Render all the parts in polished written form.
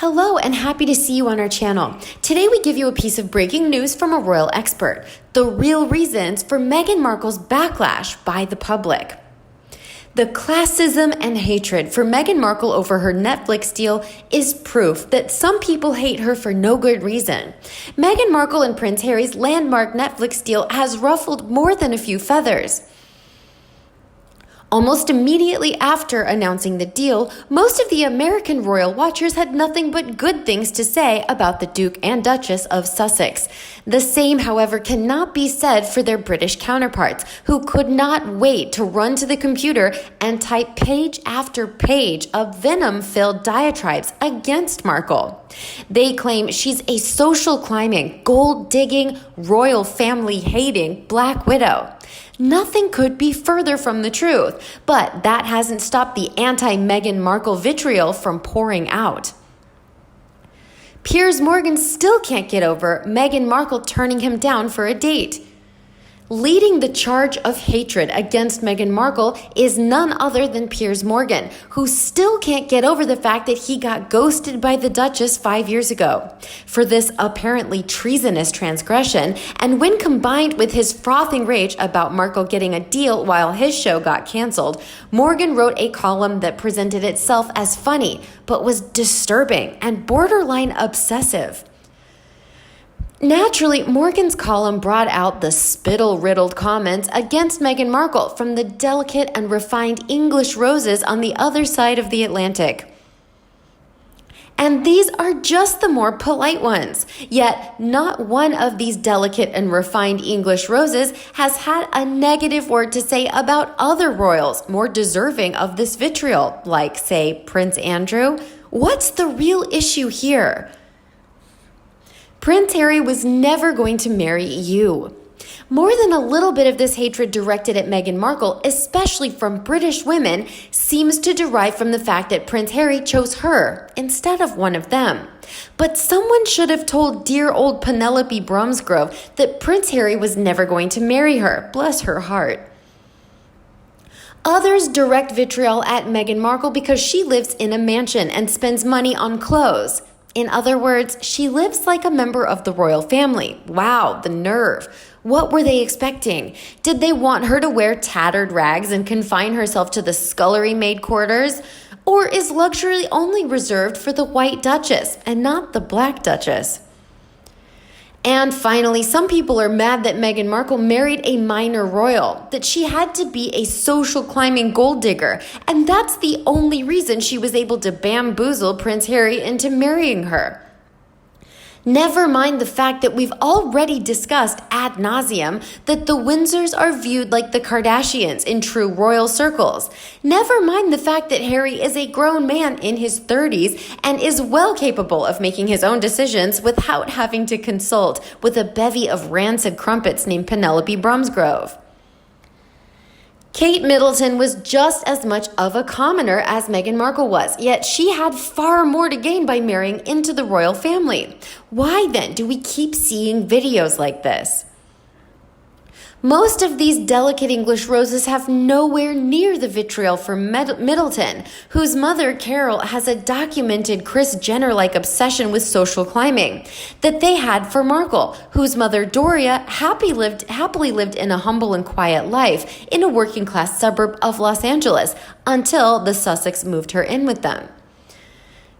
Hello and happy to see you on our channel. Today we give you a piece of breaking news from a royal expert, the real reasons for Meghan Markle's backlash by the public. The classism and hatred for Meghan Markle over her Netflix deal is proof that some people hate her for no good reason. Meghan Markle and Prince Harry's landmark Netflix deal has ruffled more than a few feathers. Almost immediately after announcing the deal, most of the American royal watchers had nothing but good things to say about the Duke and Duchess of Sussex. The same, however, cannot be said for their British counterparts, who could not wait to run to the computer and type page after page of venom-filled diatribes against Markle. They claim she's a social climbing, gold-digging, royal family-hating Black Widow. Nothing could be further from the truth, but that hasn't stopped the anti-Meghan Markle vitriol from pouring out. Piers Morgan still can't get over Meghan Markle turning him down for a date. Leading the charge of hatred against Meghan Markle is none other than Piers Morgan, who still can't get over the fact that he got ghosted by the Duchess 5 years ago. For this apparently treasonous transgression, and when combined with his frothing rage about Markle getting a deal while his show got canceled, Morgan wrote a column that presented itself as funny, but was disturbing and borderline obsessive. Naturally, Morgan's column brought out the spittle-riddled comments against Meghan Markle from the delicate and refined English roses on the other side of the Atlantic. And these are just the more polite ones. Yet, not one of these delicate and refined English roses has had a negative word to say about other royals more deserving of this vitriol, like, say, Prince Andrew. What's the real issue here? Prince Harry was never going to marry you. More than a little bit of this hatred directed at Meghan Markle, especially from British women, seems to derive from the fact that Prince Harry chose her instead of one of them. But someone should have told dear old Penelope Bromsgrove that Prince Harry was never going to marry her, bless her heart. Others direct vitriol at Meghan Markle because she lives in a mansion and spends money on clothes. In other words, she lives like a member of the royal family. Wow, the nerve. What were they expecting? Did they want her to wear tattered rags and confine herself to the scullery maid quarters? Or is luxury only reserved for the White Duchess and not the Black Duchess? And finally, some people are mad that Meghan Markle married a minor royal, that she had to be a social climbing gold digger, and that's the only reason she was able to bamboozle Prince Harry into marrying her. Never mind the fact that we've already discussed ad nauseum that the Windsors are viewed like the Kardashians in true royal circles. Never mind the fact that Harry is a grown man in his 30s and is well capable of making his own decisions without having to consult with a bevy of rancid crumpets named Penelope Bromsgrove. Kate Middleton was just as much of a commoner as Meghan Markle was, yet she had far more to gain by marrying into the royal family. Why then do we keep seeing videos like this? Most of these delicate English roses have nowhere near the vitriol for Middleton, whose mother, Carol, has a documented Kris Jenner-like obsession with social climbing, that they had for Markle, whose mother, Doria, happily lived in a humble and quiet life in a working-class suburb of Los Angeles until the Sussex moved her in with them.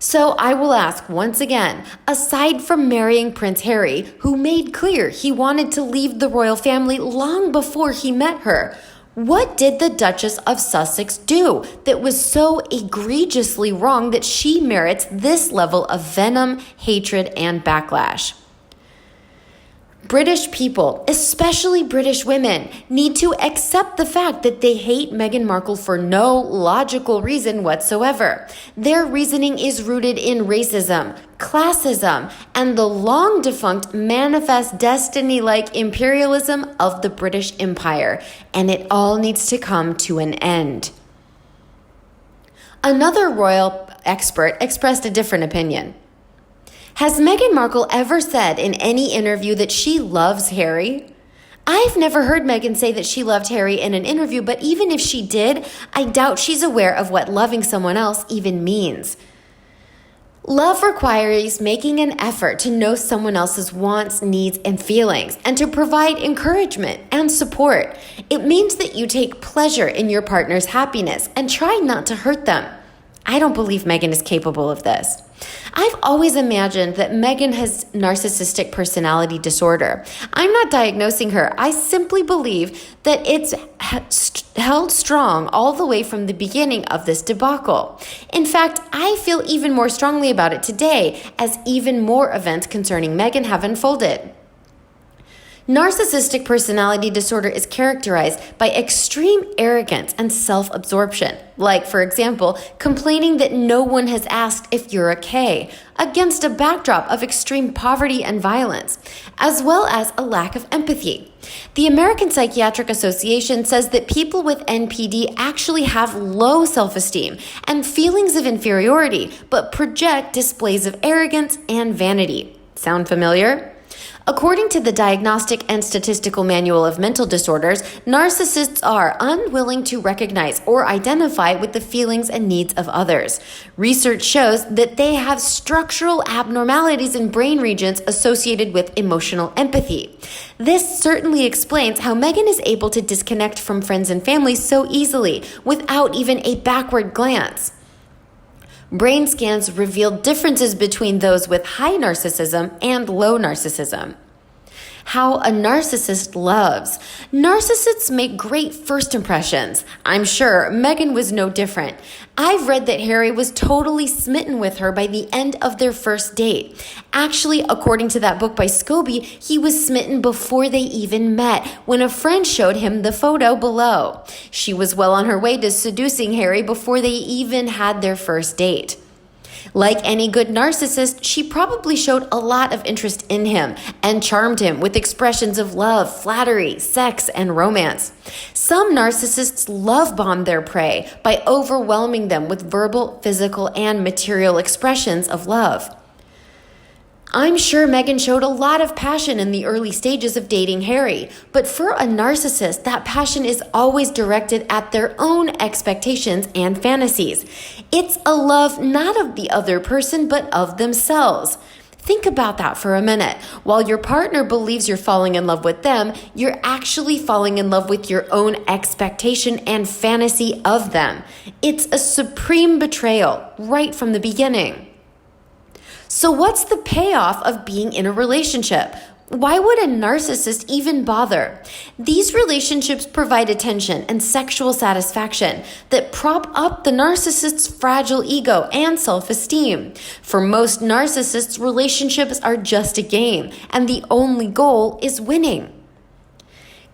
So I will ask once again, aside from marrying Prince Harry, who made clear he wanted to leave the royal family long before he met her, what did the Duchess of Sussex do that was so egregiously wrong that she merits this level of venom, hatred, and backlash? British people, especially British women, need to accept the fact that they hate Meghan Markle for no logical reason whatsoever. Their reasoning is rooted in racism, classism, and the long-defunct manifest destiny-like imperialism of the British Empire, and it all needs to come to an end. Another royal expert expressed a different opinion. Has Meghan Markle ever said in any interview that she loves Harry? I've never heard Meghan say that she loved Harry in an interview, but even if she did, I doubt she's aware of what loving someone else even means. Love requires making an effort to know someone else's wants, needs, and feelings, and to provide encouragement and support. It means that you take pleasure in your partner's happiness and try not to hurt them. I don't believe Meghan is capable of this. I've always imagined that Meghan has narcissistic personality disorder. I'm not diagnosing her. I simply believe that it's held strong all the way from the beginning of this debacle. In fact, I feel even more strongly about it today as even more events concerning Meghan have unfolded. Narcissistic personality disorder is characterized by extreme arrogance and self-absorption, like, for example, complaining that no one has asked if you're okay, against a backdrop of extreme poverty and violence, as well as a lack of empathy. The American Psychiatric Association says that people with NPD actually have low self-esteem and feelings of inferiority, but project displays of arrogance and vanity. Sound familiar? According to the Diagnostic and Statistical Manual of Mental Disorders, narcissists are unwilling to recognize or identify with the feelings and needs of others. Research shows that they have structural abnormalities in brain regions associated with emotional empathy. This certainly explains how Meghan is able to disconnect from friends and family so easily, without even a backward glance. Brain scans revealed differences between those with high narcissism and low narcissism. How a narcissist loves. Narcissists make great first impressions. I'm sure Meghan was no different. I've read that Harry was totally smitten with her by the end of their first date. Actually, according to that book by Scobie, he was smitten before they even met, when a friend showed him the photo below. She was well on her way to seducing Harry before they even had their first date. Like any good narcissist, she probably showed a lot of interest in him and charmed him with expressions of love, flattery, sex, and romance. Some narcissists love bomb their prey by overwhelming them with verbal, physical, and material expressions of love. I'm sure Meghan showed a lot of passion in the early stages of dating Harry, but for a narcissist, that passion is always directed at their own expectations and fantasies. It's a love not of the other person, but of themselves. Think about that for a minute. While your partner believes you're falling in love with them, you're actually falling in love with your own expectation and fantasy of them. It's a supreme betrayal right from the beginning. So what's the payoff of being in a relationship? Why would a narcissist even bother? These relationships provide attention and sexual satisfaction that prop up the narcissist's fragile ego and self-esteem. For most narcissists, relationships are just a game, and the only goal is winning.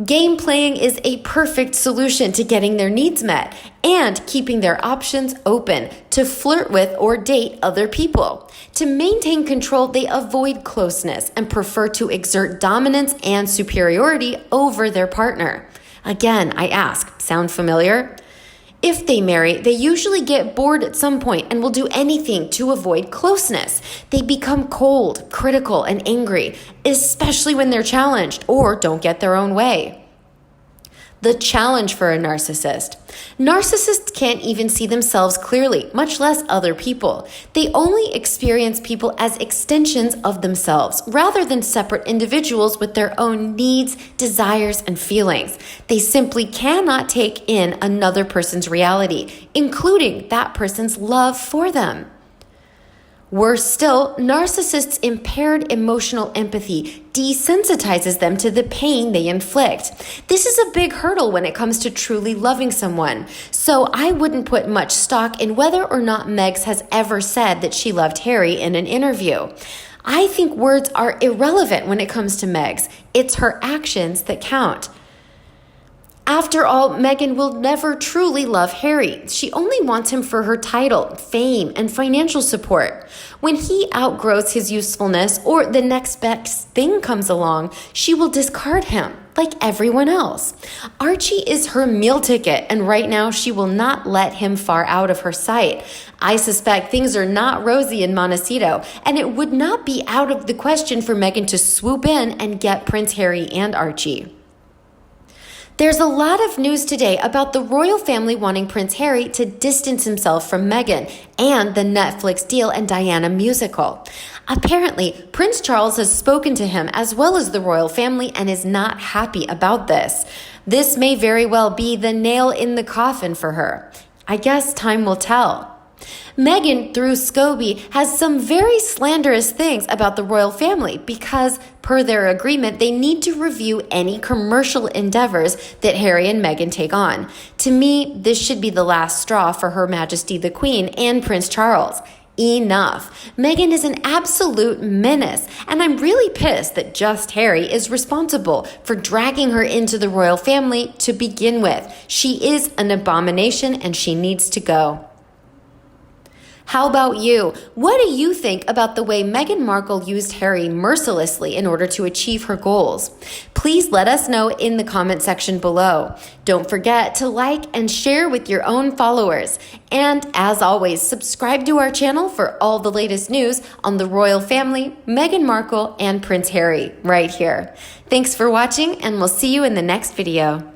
Game playing is a perfect solution to getting their needs met and keeping their options open to flirt with or date other people. To maintain control, they avoid closeness and prefer to exert dominance and superiority over their partner. Again, I ask, sound familiar? If they marry, they usually get bored at some point and will do anything to avoid closeness. They become cold, critical, and angry, especially when they're challenged or don't get their own way. The challenge for a narcissist. Narcissists can't even see themselves clearly, much less other people. They only experience people as extensions of themselves, rather than separate individuals with their own needs, desires, and feelings. They simply cannot take in another person's reality, including that person's love for them. Worse still, narcissists' impaired emotional empathy desensitizes them to the pain they inflict. This is a big hurdle when it comes to truly loving someone. So I wouldn't put much stock in whether or not Megs has ever said that she loved Harry in an interview. I think words are irrelevant when it comes to Megs. It's her actions that count. After all, Meghan will never truly love Harry. She only wants him for her title, fame, and financial support. When he outgrows his usefulness or the next best thing comes along, she will discard him, like everyone else. Archie is her meal ticket, and right now she will not let him far out of her sight. I suspect things are not rosy in Montecito, and it would not be out of the question for Meghan to swoop in and get Prince Harry and Archie. There's a lot of news today about the royal family wanting Prince Harry to distance himself from Meghan and the Netflix deal and Diana musical. Apparently, Prince Charles has spoken to him as well as the royal family and is not happy about this. This may very well be the nail in the coffin for her. I guess time will tell. Meghan, through Scobie, has some very slanderous things about the royal family because, per their agreement, they need to review any commercial endeavors that Harry and Meghan take on. To me, this should be the last straw for Her Majesty the Queen and Prince Charles. Enough. Meghan is an absolute menace, and I'm really pissed that just Harry is responsible for dragging her into the royal family to begin with. She is an abomination and she needs to go. How about you? What do you think about the way Meghan Markle used Harry mercilessly in order to achieve her goals? Please let us know in the comment section below. Don't forget to like and share with your own followers. And as always, subscribe to our channel for all the latest news on the royal family, Meghan Markle, and Prince Harry right here. Thanks for watching, and we'll see you in the next video.